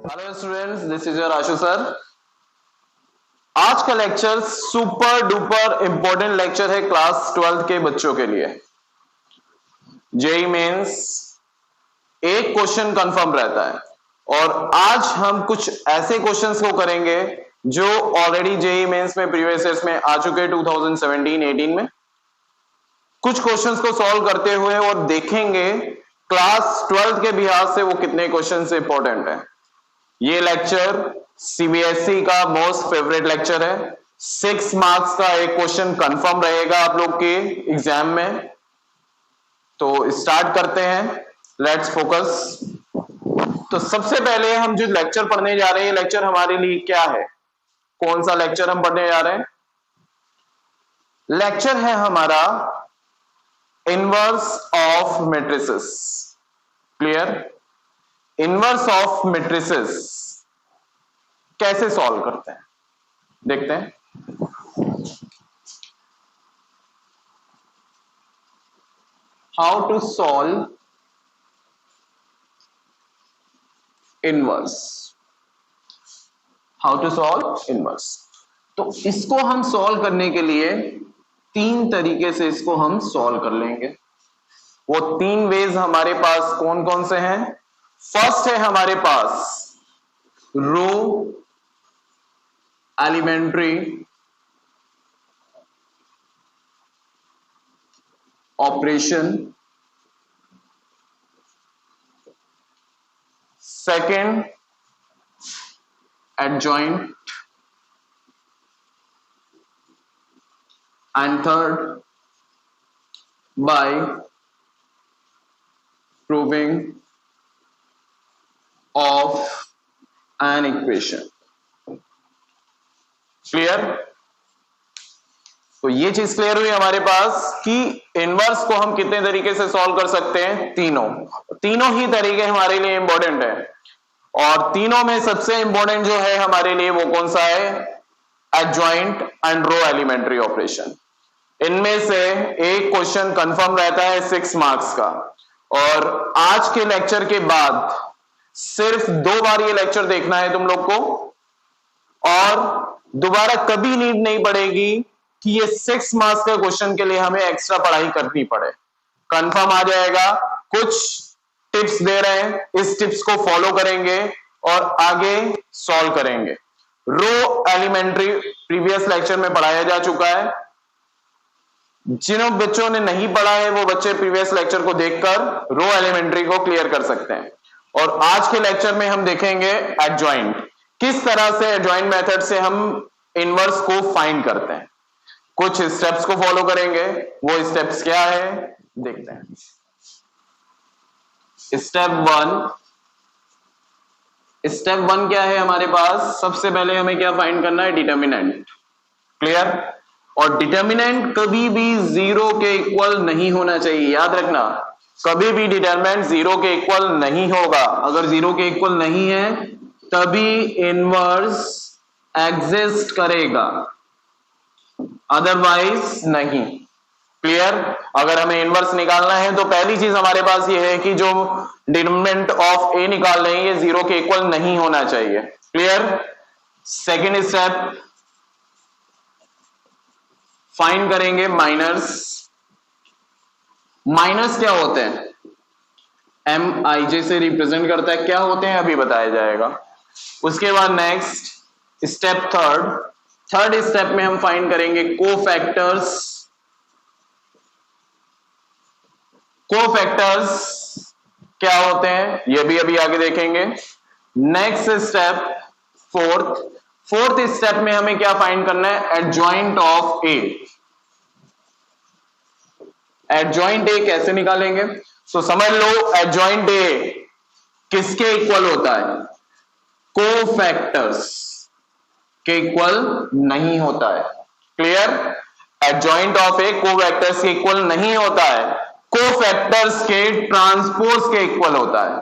Hello students, this is your Ashu sir. आज का lecture super duper important lecture है class 12 के बच्चों के लिए। जेई मेंस एक क्वेश्चन कंफर्म रहता है और आज हम कुछ ऐसे क्वेश्चंस को करेंगे जो ऑलरेडी जेई मेंस में प्रीवियस ईयर्स में आ चुके 2017-18 में। कुछ क्वेश्चंस को सॉल्व करते हुए और देखेंगे क्लास 12 के लिहाज से वो कितने क्वेश्चंस इंपॉर्टेंट है। ये लेक्चर सीबीएसई का मोस्ट फेवरेट लेक्चर है। 6 मार्क्स का एक क्वेश्चन कंफर्म रहेगा आप लोग के एग्जाम में। तो स्टार्ट करते हैं, लेट्स फोकस। तो सबसे पहले हम जो लेक्चर पढ़ने जा रहे हैं, लेक्चर हमारे लिए क्या है, कौन सा लेक्चर हम पढ़ने जा रहे हैं? लेक्चर है हमारा inverse of matrices. Clear? Inverse of matrices कैसे सॉल्व करते हैं देखते हैं। How to solve inverse, how to solve inverse. तो इसको हम सॉल्व करने के लिए 3 तरीके से इसको हम सॉल्व कर लेंगे। वो 3 वेज हमारे पास कौन कौन से हैं? फर्स्ट है हमारे पास row elementary operation, second adjoint, and third by proving of an equation. Clear? तो ये चीज क्लियर हुई हमारे पास कि इनवर्स को हम कितने तरीके से सॉल्व कर सकते हैं। तीनों ही तरीके हमारे लिए इंपॉर्टेंट है और तीनों में सबसे इंपॉर्टेंट जो है हमारे लिए वो कौन सा है? Adjoint and row elementary operation. इनमें से एक क्वेश्चन कंफर्म रहता है 6 मार्क्स का और आज के लेक्चर के बाद सिर्फ 2 बार ये लेक्चर देखना है तुम लोग को और दोबारा कभी नीड नहीं पड़ेगी कि ये 6 मार्क्स का क्वेश्चन के लिए हमें एक्स्ट्रा पढ़ाई करनी पड़े। कंफर्म आ जाएगा। कुछ टिप्स दे रहे हैं, इस टिप्स को फॉलो करेंगे और आगे सॉल्व करेंगे। रो एलिमेंट्री प्रीवियस लेक्चर में पढ़ाया जा चुका है। जिन बच्चों ने नहीं पढ़ा है वो बच्चे प्रीवियस लेक्चर को देखकर रो एलिमेंट्री को क्लियर कर सकते हैं। और आज के लेक्चर में हम देखेंगे एडजॉइंट, किस तरह से एडजॉइंट मेथड से हम इनवर्स को फाइंड करते हैं। कुछ स्टेप्स को फॉलो करेंगे, वो स्टेप्स क्या है देखते हैं। स्टेप वन क्या है हमारे पास? सबसे पहले हमें क्या फाइंड करना है? डिटर्मिनेंट। क्लियर? और डिटर्मिनेंट कभी भी 0 के इक्वल नहीं होना चाहिए, याद रखना। कभी भी डिटर्मिनेंट 0 के इक्वल नहीं होगा। अगर 0 के इक्वल नहीं है तभी इनवर्स एग्जिस्ट करेगा, अदरवाइज नहीं। क्लियर? अगर हमें इनवर्स निकालना है तो पहली चीज हमारे पास ये है कि जो डिटर्मिनेंट ऑफ ए निकाल रहे हैं ये 0 के इक्वल नहीं होना चाहिए। क्लियर? सेकेंड स्टेप फाइंड करेंगे माइनर्स। माइनस क्या होते हैं? MIJ से रिप्रेजेंट करता है। क्या होते हैं अभी बताया जाएगा। उसके बाद नेक्स्ट स्टेप थर्ड स्टेप में हम फाइंड करेंगे कोफैक्टर्स। कोफैक्टर्स क्या होते हैं ये भी अभी आगे देखेंगे। नेक्स्ट स्टेप फोर्थ स्टेप में हमें क्या फाइंड करना है? Adjoint of A. Adjoint A कैसे निकालेंगे? तो समझ लो, एडजॉइंट ए किसके इक्वल होता है? कोफैक्टर्स के इक्वल नहीं होता है। Clear? Adjoint of A cofactors के इक्वल नहीं होता है, कोफैक्टर्स के ट्रांसपोज के इक्वल होता है।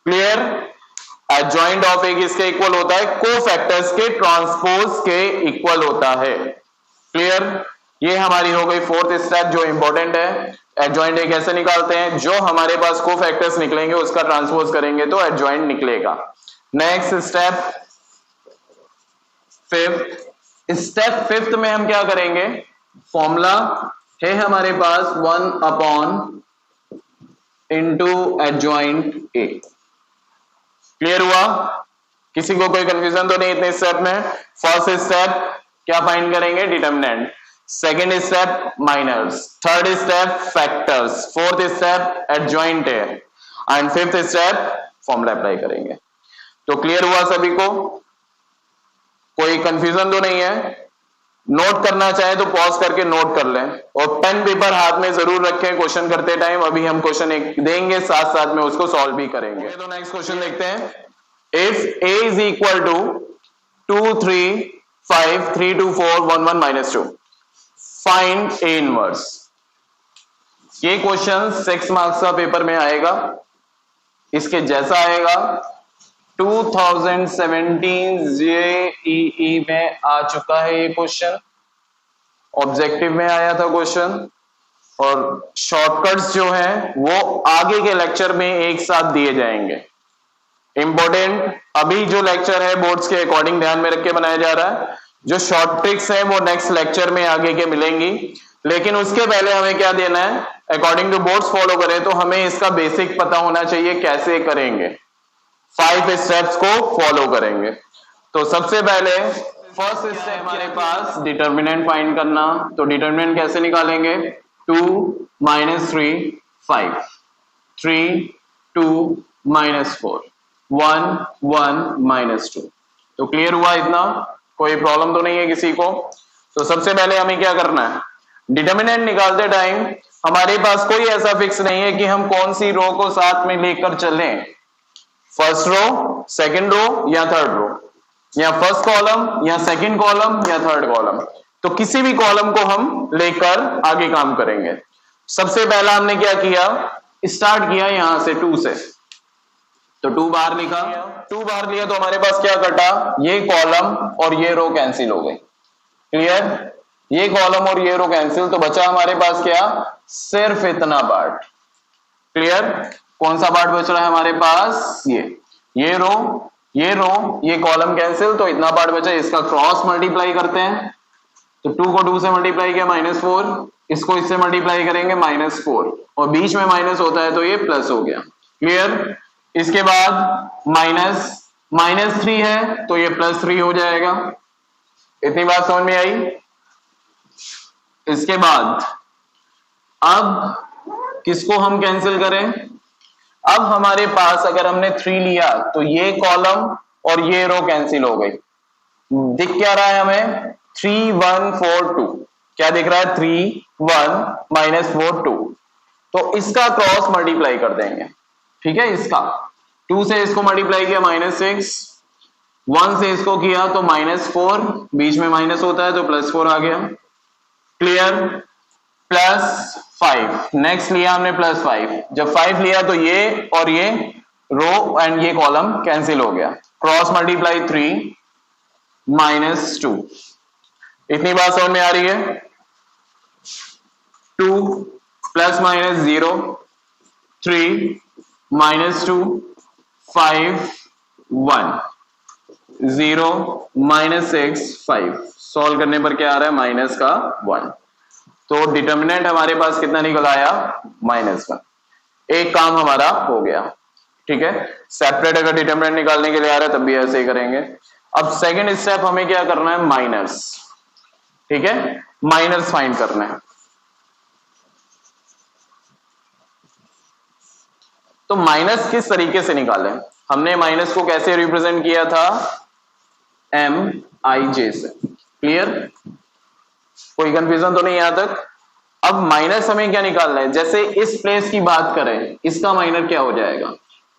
क्लियर? एडजॉइंट ऑफ ए किसके इक्वल होता है? कोफैक्टर्स के ट्रांसपोज के इक्वल होता है। क्लियर? ये हमारी हो गई फोर्थ स्टेप जो इंपॉर्टेंट है। एडजॉइंट ए कैसे निकालते हैं? जो हमारे पास कोफैक्टर्स निकलेंगे उसका ट्रांसपोज करेंगे तो एडजॉइंट निकलेगा। नेक्स्ट स्टेप फिफ्थ में हम क्या करेंगे, फॉर्मूला है हमारे पास 1 upon into adjoint A. Clear हुआ? किसी को कोई कंफ्यूजन तो नहीं इतने स्टेप में? फर्स्ट स्टेप क्या फाइंड करेंगे, determinant. Second step minors, third step factors, fourth step adjoint है, and fifth step formula apply करेंगे। तो क्लियर हुआ सभी को? कोई कंफ्यूजन तो नहीं है? नोट करना चाहे तो पॉज करके नोट कर लें, और पेन पेपर हाथ में जरूर रखें क्वेश्चन करते टाइम। अभी हम क्वेश्चन एक देंगे, साथ साथ में उसको सॉल्व भी करेंगे। तो नेक्स्ट क्वेश्चन देखते हैं। If a is equal to 2 3 5 3 2 4 1 1 -2 find a inverse. ये क्वेश्चन 6 मार्क्स का पेपर में आएगा। इसके जैसा आएगा 2017 JEE में आ चुका है ये क्वेश्चन, ऑब्जेक्टिव में आया था क्वेश्चन, और शॉर्टकट्स जो हैं वो आगे के लेक्चर में एक साथ दिए जाएंगे। इंपॉर्टेंट अभी जो लेक्चर है बोर्ड्स के अकॉर्डिंग ध्यान में रख के बनाया जा रहा है। जो शॉर्ट ट्रिक्स हैं वो नेक्स्ट लेक्चर में आगे के मिलेंगी, लेकिन उसके पहले हमें क्या देना है, अकॉर्डिंग टू बोर्ड्स फॉलो करें तो हमें इसका बेसिक पता होना चाहिए कैसे करेंगे। 5 स्टेप्स को फॉलो करेंगे। तो सबसे पहले फर्स्ट स्टेप हमारे पास डिटर्मिनेंट फाइंड करना। तो डिटर्मिनेंट कैसे निकालेंगे, 2 -3 5 3 2 -4 1 1 -2। तो क्लियर हुआ इतना? कोई प्रॉब्लम तो नहीं है किसी को? तो सबसे पहले हमें क्या करना है, डिटर्मिनेंट निकालते टाइम हमारे पास कोई ऐसा फिक्स नहीं है कि हम कौन सी रो को साथ में लेकर चलें, फर्स्ट रो, सेकंड रो या थर्ड रो, या फर्स्ट कॉलम या सेकंड कॉलम या थर्ड कॉलम। तो किसी भी कॉलम को हम लेकर आगे काम करेंगे। सबसे पहला हमने क्या किया, स्टार्ट किया यहां से 2 से, तो 2 बार लिखा, 2 बार लिया तो हमारे पास क्या कटा, ये कॉलम और ये रो कैंसिल हो गई। क्लियर? ये कॉलम और ये रो कैंसिल, तो बचा हमारे पास क्या, सिर्फ इतना पार्ट। क्लियर? कौन सा पार्ट बच रहा है हमारे पास, ये रो, ये रो, ये कॉलम कैंसिल, तो इतना पार्ट बचा। इसका क्रॉस मल्टीप्लाई करते हैं, तो 2 को 2 से मल्टीप्लाई किया -4, इसको इससे मल्टीप्लाई करेंगे -4, और बीच में माइनस होता है तो ये प्लस हो गया। क्लियर? इसके बाद -3 है तो ये +3 हो जाएगा। इतनी बात समझ में आई? इसके बाद अब किसको हम कैंसिल करें, अब हमारे पास अगर हमने 3 लिया तो ये कॉलम और ये रो कैंसिल हो गई। दिख क्या रहा है हमें, 3 1 4 2, क्या दिख रहा है, 3 1 -4 2। तो इसका क्रॉस मल्टीप्लाई कर देंगे। ठीक है, इसका 2 से इसको मल्टीप्लाई किया -6, 1 से इसको किया तो -4, बीच में माइनस होता है तो +4 आ गया। क्लियर? +5, नेक्स्ट लिया हमने +5, जब 5 लिया तो ये और ये रो एंड ये कॉलम कैंसिल हो गया। Cross multiply 3 -2। इतनी बात समझ में आ रही है? 2 ± 0 3 -2 5 1 0 -6 5। सॉल्व करने पर क्या आ रहा है, -1। तो डिटर्मिनेंट हमारे पास कितना निकल आया, -1। एक काम हमारा हो गया। ठीक है, सेपरेट अगर डिटर्मिनेंट निकालने के लिए आ रहा है तब भी ऐसे ही करेंगे। अब सेकंड स्टेप हमें क्या करना है, माइनस। ठीक है, माइनस फाइंड करना है। तो माइनस किस तरीके से निकालें, हमने माइनस को कैसे रिप्रेजेंट किया था, MIJ से। क्लियर? कोई कंफ्यूजन तो नहीं यहां तक? अब माइनस हमें क्या निकालना है, जैसे इस प्लेस की बात करें, इसका माइनर क्या हो जाएगा,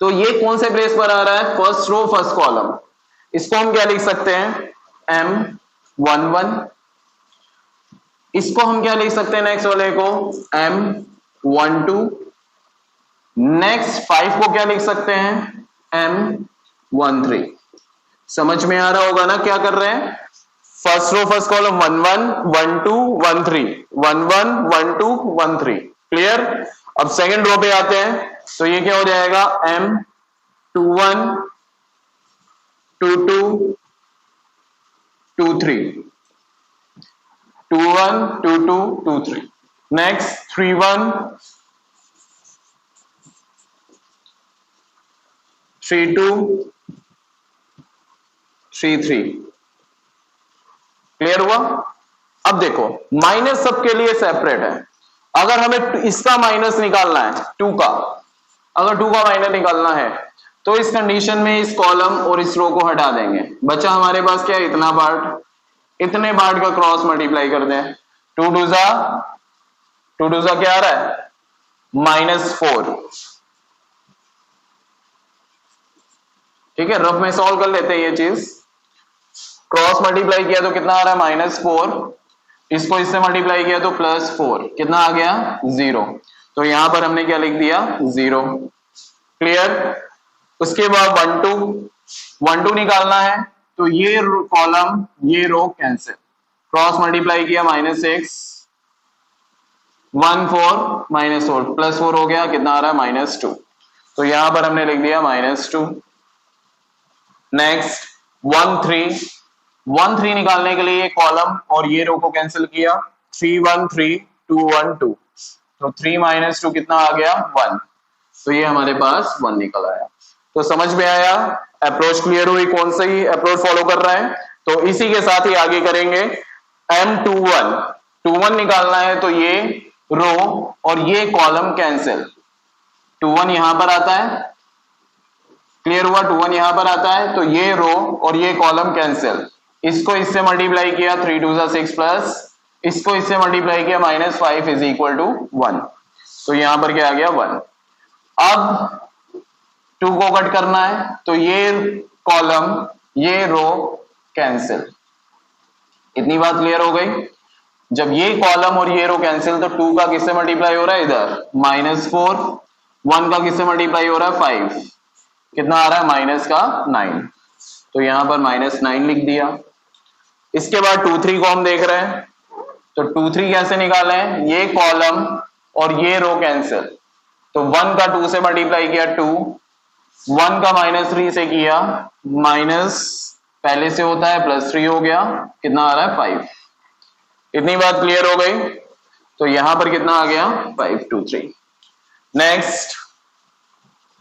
तो ये कौन से प्लेस पर आ रहा है, फर्स्ट रो फर्स्ट कॉलम। इसको हम क्या लिख सकते हैं, M11। इसको हम क्या लिख सकते हैं, नेक्स्ट वाले को M12। नेक्स्ट 5 को क्या लिख सकते हैं, M13। समझ में आ रहा होगा ना क्या कर रहे हैं, first row first column 1 1 1 2 1 3 1 1 1 2 1 3। Clear? अब सेकंड रो पे आते हैं, तो ये क्या हो जाएगा, M21 2 2 2 3 2 1 2 2 2 3 नेक्स्ट 3 1 3 2 3 3 क्लियर हुआ। अब देखो माइनस सबके लिए सेपरेट है, अगर हमें इसका माइनस निकालना है 2 का, अगर 2 का माइनस निकालना है तो इस कंडीशन में इस कॉलम और इस रो को हटा देंगे, बचा हमारे पास क्या इतना पार्ट, इतने पार्ट का क्रॉस मल्टीप्लाई कर दें। 2 2 जा क्या आ रहा है -4, ठीक है। रफ में सॉल्व कर लेते हैं ये चीज, क्रॉस मल्टीप्लाई किया तो कितना आ रहा है -4, इसको इससे मल्टीप्लाई किया तो +4, कितना आ गया 0, तो यहां पर हमने क्या लिख दिया 0। क्लियर। उसके बाद 1 2 निकालना है तो ये कॉलम ये रो कैंसिल, क्रॉस मल्टीप्लाई किया -6 1 4 -4 +4 हो गया, कितना आ रहा है -2, तो यहां पर हमने लिख दिया -2। नेक्स्ट 1 3 निकालने के लिए ये कॉलम और ये रो को कैंसिल किया, 3 1 3 2 1 2, तो 3 -2 कितना आ गया 1, तो ये हमारे पास 1 निकल आया। तो समझ में आया, अप्रोच क्लियर हुई, कौन सी अप्रोच फॉलो कर रहे हैं। तो इसी के साथ ही आगे करेंगे M21 निकालना है तो ये रो और ये कॉलम कैंसिल, 21 यहां पर आता है, क्लियर हुआ, 21 यहां पर आता है तो ये रो और ये कॉलम कैंसिल, इसको इससे मल्टीप्लाई किया 3 2 6 प्लस इसको इससे मल्टीप्लाई किया -5 इज इक्वल टू 1, तो यहां पर क्या आ गया 1। अब 2 को कट करना है तो ये कॉलम ये रो कैंसिल, इतनी बात क्लियर हो गई। जब ये कॉलम और ये रो कैंसिल तो 2 का किससे मल्टीप्लाई हो रहा है इधर -4, 1 का किससे मल्टीप्लाई हो रहा है 5, कितना आ रहा है -9, तो यहां पर -9 लिख दिया। इसके बाद 2 3 को हम देख रहे हैं तो 2 3 कैसे निकालें, ये कॉलम और ये रो कैंसिल, तो 1 का 2 से मल्टीप्लाई किया 2, 1 का -3 से किया माइनस पहले से होता है +3 हो गया, कितना आ रहा है 5, इतनी बात क्लियर हो गई। तो यहां पर कितना आ गया 5 2 3। नेक्स्ट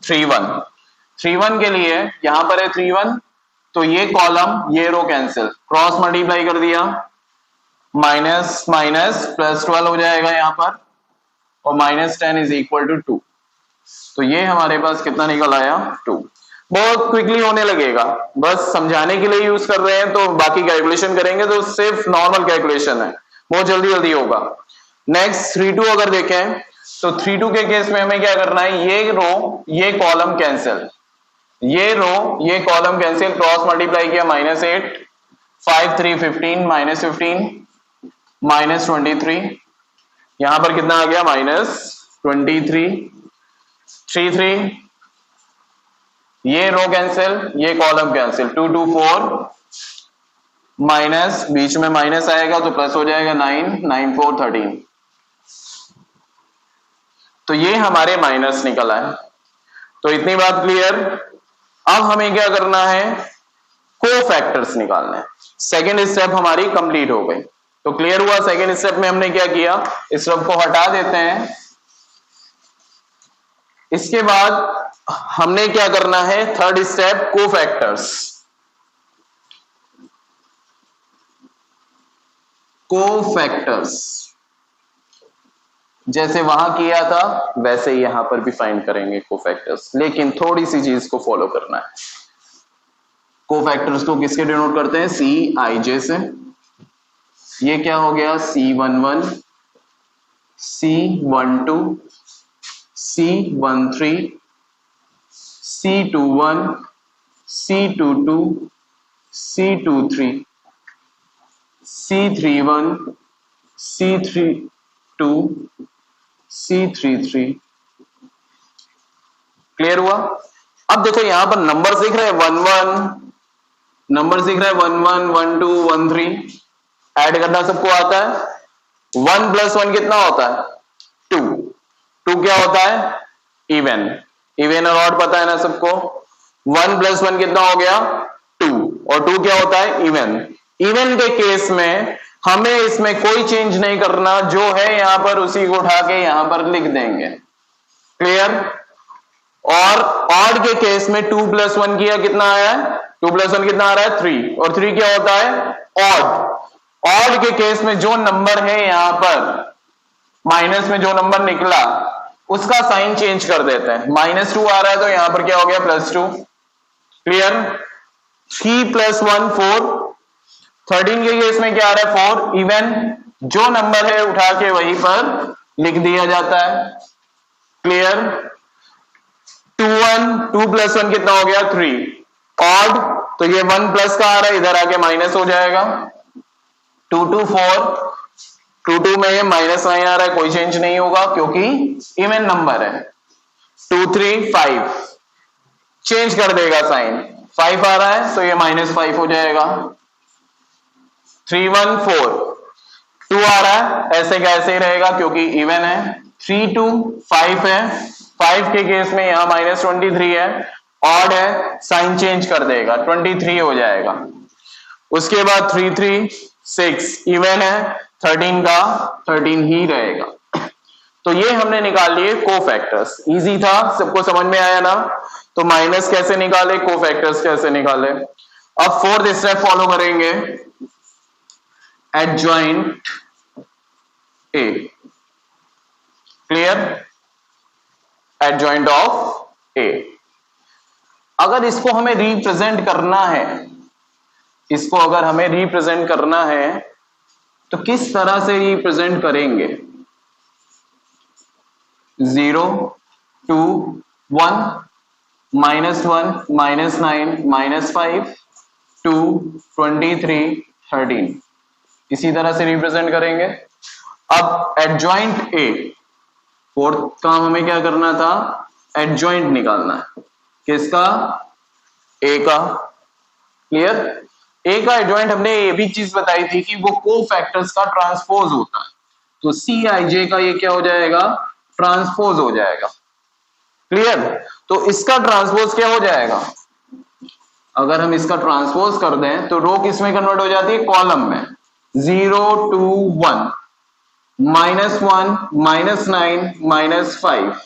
3 1 के लिए यहां पर है 3 1, तो ये कॉलम ये रो कैंसिल, क्रॉस मल्टीप्लाई कर दिया, माइनस माइनस +12 हो जाएगा यहां पर, और -10 इज इक्वल टू 2, तो ये हमारे पास कितना निकल आया 2। बहुत क्विकली होने लगेगा, बस समझाने के लिए यूज कर रहे हैं, तो बाकी कैलकुलेशन करेंगे तो सिर्फ नॉर्मल कैलकुलेशन है, बहुत जल्दी जल्दी होगा। नेक्स्ट 3 2 अगर देखें तो 3 2 के केस में हमें क्या करना है, ये रो ये कॉलम कैंसिल, ये रो ये कॉलम कैंसिल, क्रॉस मल्टीप्लाई किया -8 5 3 15 -15 -23, यहां पर कितना आ गया -23 3 3, ये रो कैंसिल ये कॉलम कैंसिल, 2 2 4 माइनस बीच में माइनस आएगा तो प्लस हो जाएगा 9 9 4 13, तो ये हमारे माइनस निकला है। तो इतनी बात क्लियर। अब हमें क्या करना है, कोफैक्टर्स निकालना है। सेकेंड स्टेप हमारी कंप्लीट हो गई, तो क्लियर हुआ। सेकेंड स्टेप में हमने क्या किया, इस सब को हटा देते हैं। इसके बाद हमने क्या करना है, थर्ड स्टेप कोफैक्टर्स। कोफैक्टर्स जैसे वहां किया था वैसे ही यहां पर भी फाइंड करेंगे कोफैक्टर्स, लेकिन थोड़ी सी चीज को फॉलो करना है। कोफैक्टर्स को किसके डिनोट करते हैं, CIJ से। ये क्या हो गया, C11 C12 C13 C21 C22 C23 C31 C32 C33। Clear हुआ। अब देखो यहां पर नंबर दिख रहे हैं 1 1, नंबर दिख रहा है 1 1 1 2 1 3, ऐड करना सबको आता है। 1 + 1 कितना होता है 2, 2 क्या होता है इवन, इवन और ऑड पता है ना सबको। 1 + 1 कितना हो गया 2, और 2 क्या होता है इवन। इवन के केस में हमें इसमें कोई चेंज नहीं करना, जो है यहां पर उसी को उठा के यहां पर लिख देंगे। क्लियर। और ऑड के केस में 2 + 1 किया कितना आया है, 2 + 1 कितना आ रहा है 3, और 3 क्या होता है ऑड। ऑड के केस में जो नंबर है यहां पर माइनस में जो नंबर निकला उसका साइन चेंज कर देते हैं। -2 आ रहा है तो यहां पर क्या हो गया +2। क्लियर। 3 + 1 4। 13 के केस में क्या आ रहा है 4 इवन, जो नंबर है उठा के वहीं पर लिख दिया जाता है। क्लियर। 2 + 1 कितना हो गया 3। ऑड तो ये 1 प्लस का आ रहा है, इधर आके माइनस हो जाएगा। 2 2 4, 2 2 में ये -9 आ रहा है, कोई चेंज नहीं होगा क्योंकि इवन नंबर है। 2 3 5 चेंज कर देगा साइन, 5 आ रहा है तो ये -5 हो जाएगा। 3 1 4, 2 आ रहा है ऐसे कैसे ही रहेगा क्योंकि इवन है। 3 2 5 है, 5 के केस में यहां -23 है, ऑड है साइन चेंज कर देगा 23 हो जाएगा। उसके बाद 3 3 6 इवन है, 13 का 13 ही रहेगा। तो ये हमने निकाल लिए कोफैक्टर्स। इजी था, सबको समझ में आया ना। तो माइनस कैसे निकाले, कोफैक्टर्स कैसे निकाले। अब 4th स्टेप फॉलो करेंगे, adjoint A. Clear. Adjoint of A. अगर इसको हमें रिप्रेजेंट करना है, इसको अगर हमें रिप्रेजेंट करना है तो किस तरह से रिप्रेजेंट करेंगे। 0 2 1 -1 -9 -5 2 23 13 इसी तरह से रिप्रेजेंट करेंगे। अब एडजॉइंट ए, 4th काम हमें क्या करना था, एडजॉइंट निकालना है। किसका, ए का। क्लियर। ए का एडजॉइंट हमने ये भी चीज बताई थी कि वो कोफैक्टर्स का ट्रांसपोज होता है, तो Cij का ये क्या हो जाएगा, ट्रांसपोज हो जाएगा। क्लियर। तो इसका ट्रांसपोज क्या हो जाएगा, अगर हम इसका ट्रांसपोज कर दें तो रो किस में कन्वर्ट हो जाती है, कॉलम में। 0 2 1 -1 -9 -5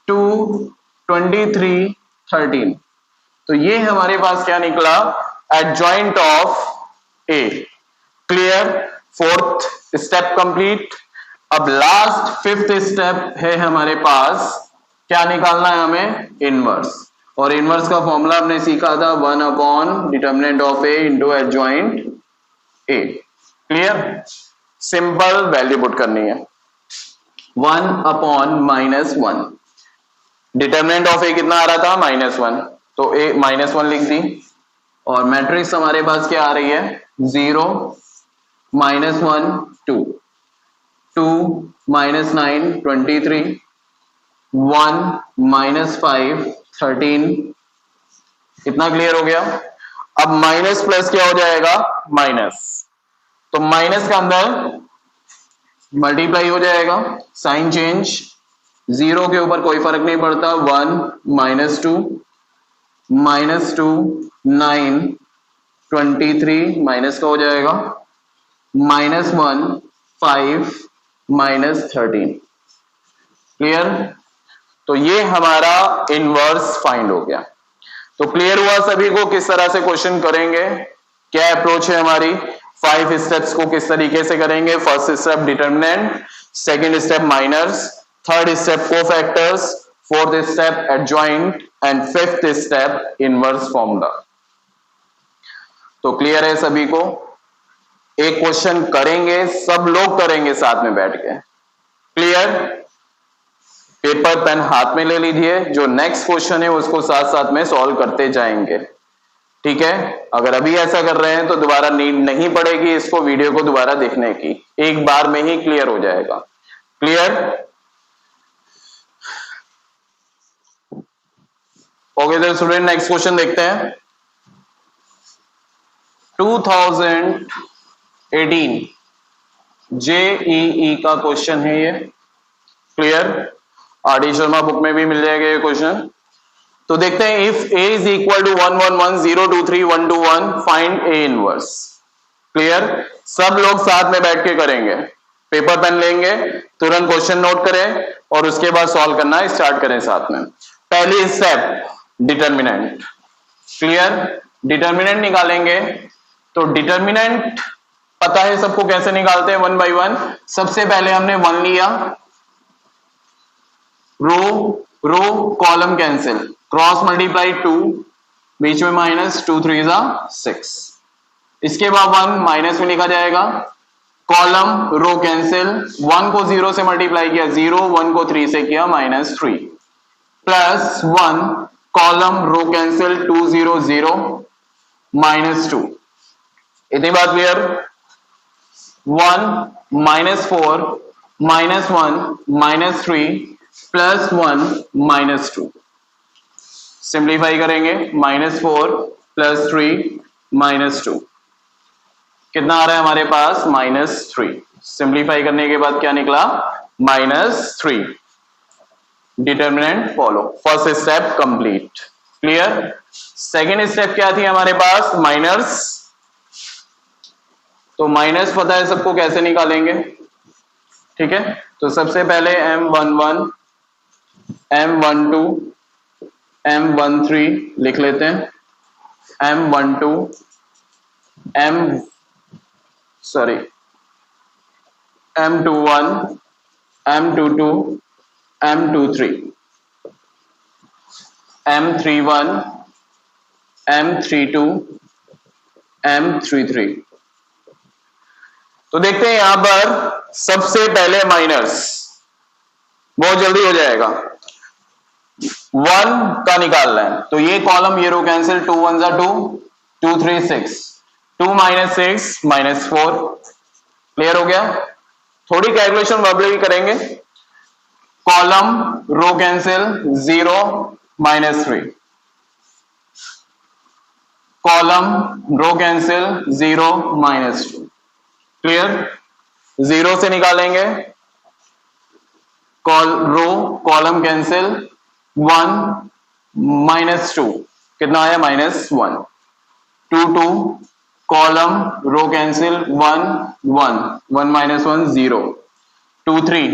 2 23 13। तो ये हमारे पास क्या निकला, adjoint of A. Clear. 4th step complete. अब लास्ट 5th स्टेप है हमारे पास, क्या निकालना है हमें, इनवर्स। और इनवर्स का फॉर्मूला हमने सीखा था 1 determinant of A into adjoint A. Clear. Simple value put करनी है, 1/-1। डिटर्मिनेंट ऑफ ए कितना आ रहा था, -1, तो ए -1 लिख दी। और मैट्रिक्स हमारे पास क्या आ रही है, 0 -1 2 2 -9 23 1 -5 13। इतना क्लियर हो गया। अब माइनस प्लस क्या हो जाएगा, माइनस, तो माइनस का अंदर मल्टीप्लाई हो जाएगा, साइन चेंज। 0 के ऊपर कोई फर्क नहीं पड़ता, 1 -2 -2 9 23 माइनस का हो जाएगा, -1 5 -13। क्लियर। तो ये हमारा इनवर्स फाइंड हो गया। तो क्लियर हुआ सभी को किस तरह से क्वेश्चन करेंगे, क्या अप्रोच है हमारी। 5 स्टेप्स को किस तरीके से करेंगे, first step determinant, second step minors, third step cofactors, 4th step adjoint and 5th step inverse formula. तो क्लियर है सभी को। एक क्वेश्चन करेंगे, सब लोग करेंगे साथ में बैठ के। क्लियर। पेपर पेन हाथ में ले लीजिए, जो नेक्स्ट क्वेश्चन है उसको साथ साथ में सॉल्व करते जाएंगे। ठीक है। अगर अभी ऐसा कर रहे हैं तो दोबारा नीड नहीं पड़ेगी इसको वीडियो को दोबारा देखने की, एक बार में ही क्लियर हो जाएगा। क्लियर। ओके तो स्टूडेंट नेक्स्ट क्वेश्चन देखते हैं। 2018 जेईई का क्वेश्चन है ये। Clear. R D Sharma book में भी मिल जाएगा ये क्वेश्चन। तो देखते हैं if a is equal to 1 1 1 0 2 3 1 2 1 find a inverse. Clear? सब लोग साथ में बैठ के करेंगे, पेपर पेन लेंगे, तुरंत क्वेश्चन नोट करें और उसके बाद सॉल्व करना स्टार्ट करें साथ में। पहली स्टेप डिटर्मिनेंट। क्लियर? डिटर्मिनेंट निकालेंगे तो डिटर्मिनेंट पता है सबको कैसे निकालते हैं, वन बाय वन। सबसे पहले हमने 1 लिया, row column cancel, cross multiply 2, बीच में माइनस, 2 3 जा 6। इसके बाद 1 माइनस में लिखा जाएगा, कॉलम रो कैंसिल, 1 को 0 से मल्टीप्लाई किया 0, 1 को 3 से किया -3, प्लस 1 कॉलम रो कैंसिल 2 0 0 -2। इतनी बात क्लियर? 1 -4 -1 -3 प्लस 1 -2। सिंप्लीफाई करेंगे, -4 प्लस 3 -2 कितना आ रहा है हमारे पास, -3। सिंप्लीफाई करने के बाद क्या निकला, -3। Determinant follow, first step complete. Clear? Second step क्या थी हमारे पास, माइनस। तो माइनस पता है सबको कैसे निकालेंगे, ठीक है? तो सबसे पहले M11 M12 M13 लिख लेते हैं, M12 M21 M22 M23 M31 M32 M33। तो देखते हैं यहां पर सबसे पहले माइनस, बहुत जल्दी हो जाएगा, 1 का निकालना है। तो ये कॉलम ये रो कैंसिल, 2 1 जा 2 2 3 6 2 -6 -4। क्लियर हो गया? थोड़ी कैलकुलेशन वर्बली करेंगे, column row cancel 0 -3, column row cancel 0 -2। Clear? 0 से निकालेंगे, कॉलम कैंसिल 1 -2 कितना आया, -1 2 2 column row cancel 1 1 1 -1 0 2 3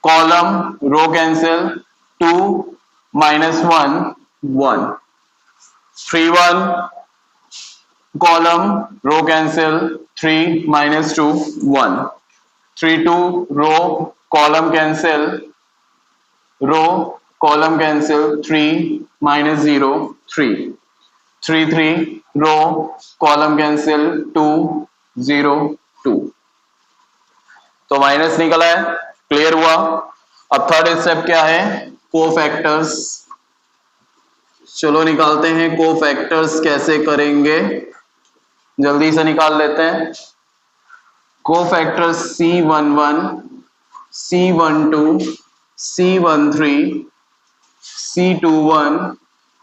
column row cancel 2 -1 1 3 1 column row cancel 3 -2 1 3 2 row column cancel 3 -0 3 3 3 row column cancel 2 0 2। तो माइनस निकला है, क्लियर हुआ? अब थर्ड स्टेप क्या है, कोफैक्टर्स। चलो निकालते हैं कोफैक्टर्स, कैसे करेंगे जल्दी से निकाल लेते हैं। Cofactors C11 C12 C13 C21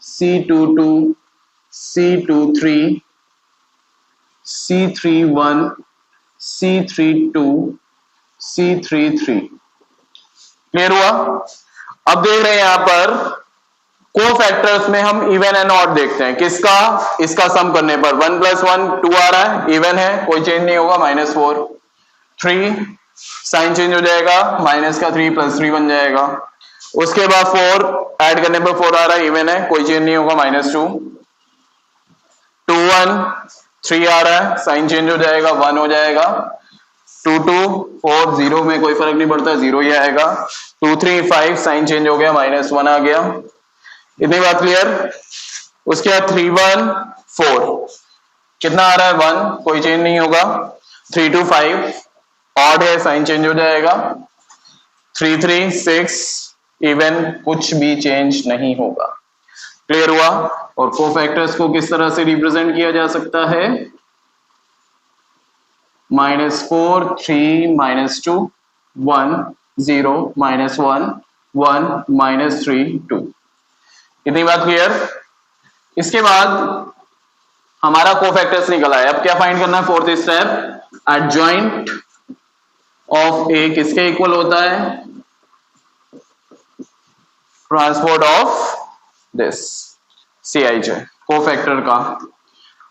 C22 C23 C31 C32 C33। Clear हुआ? अब देख रहे हैं यहां पर कोफैक्टर्स में हम इवन एंड ऑड देखते हैं, किसका, इसका सम करने पर 1 + 1 2 आ रहा है, इवन है, कोई चेंज नहीं होगा, -4 3 साइन चेंज हो जाएगा, माइनस का 3 + 3 बन जाएगा। उसके बाद 4 ऐड करने पर 4 आ रहा है, इवन है, कोई चेंज नहीं होगा, -2 2 1 3 आ रहा है, साइन चेंज हो जाएगा, 1 हो जाएगा। 2 2 4 0 में कोई फर्क नहीं पड़ता, 0 ही आएगा। 2 3 5 साइन चेंज हो गया, -1 आ गया। इतनी बात क्लियर? उसके बाद 3 1 4 कितना आ रहा है, 1, कोई चेंज नहीं होगा। 3 2 5 ऑड है, साइन चेंज हो जाएगा। 3 3 6 इवन, कुछ भी चेंज नहीं होगा। क्लियर हुआ? और कोफैक्टर्स को किस तरह से रिप्रेजेंट किया जा सकता है, -4 3 -2 1 0 -1 1 -3 2। इतनी बात क्लियर? इसके बाद हमारा कोफैक्टर्स निकला है, अब क्या फाइंड करना है, फोर्थ स्टेप, एडजॉइंट ऑफ ए किसके इक्वल होता है, transport of this Cij cofactor का।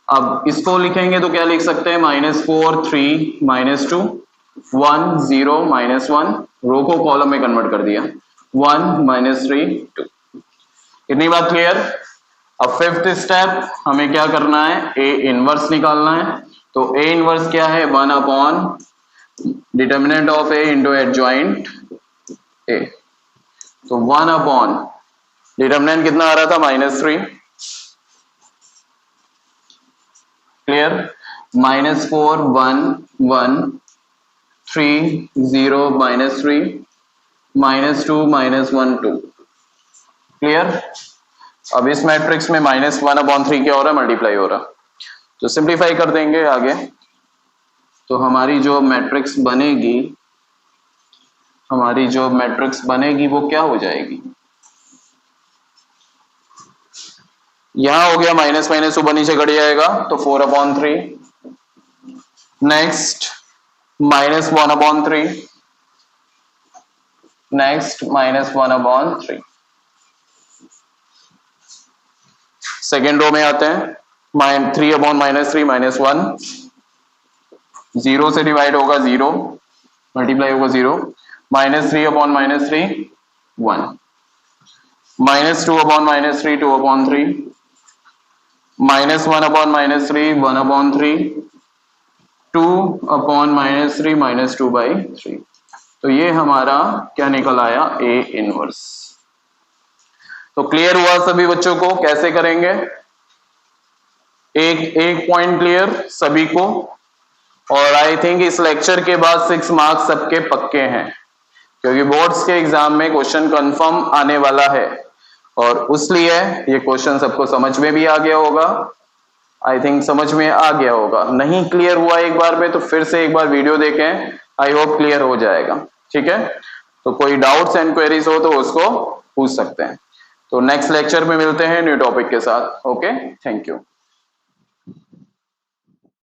अब इसको लिखेंगे तो क्या लिख सकते हैं, -4 3 -2 1 0 -1, रो को कॉलम में कन्वर्ट कर दिया, 1 -3 2। इतनी बात क्लियर। अब फिफ्थ स्टेप हमें क्या करना है, ए इनवर्स निकालना है। तो ए इनवर्स क्या है, 1 upon determinant of A into adjoint A. तो 1 अपॉन डिटर्मिनेंट कितना आ रहा था, -3, क्लियर, -4 1 1 3 0 -3 -2 -1 2, क्लियर। अब इस मैट्रिक्स में -1/3 क्या हो रहा है, मल्टीप्लाई हो रहा है। तो सिंप्लीफाई कर देंगे आगे, तो हमारी जो मैट्रिक्स बनेगी, वो क्या हो जाएगी, यहां हो गया माइनस माइनस ऊपर नीचे घट जाएगा, तो 4/3, नेक्स्ट -1/3, नेक्स्ट -1/3। सेकेंड रो में आते हैं, -3/-3 -1, 0 से डिवाइड होगा 0, मल्टीप्लाई होगा 0, -3/-3 1, -2/-3 2/3, -1/-3 1/3, 2/-3 -2/3। तो ये हमारा क्या निकल आया, ए इनवर्स। तो क्लियर हुआ सभी बच्चों को कैसे करेंगे, एक पॉइंट क्लियर सभी को। और आई थिंक इस लेक्चर के बाद 6 मार्क्स सबके पक्के हैं, क्योंकि बोर्ड्स के एग्जाम में क्वेश्चन कंफर्म आने वाला है, और उसलिए ये क्वेश्चन सबको समझ में भी आ गया होगा। आई थिंक समझ में आ गया होगा, नहीं क्लियर हुआ एक बार में तो फिर से एक बार वीडियो देखें, आई होप क्लियर हो जाएगा, ठीक है। तो कोई डाउट्स एंड क्वेरीज हो तो उसको पूछ सकते हैं। तो नेक्स्ट लेक्चर में मिलते हैं न्यू टॉपिक के साथ। Okay, thank you.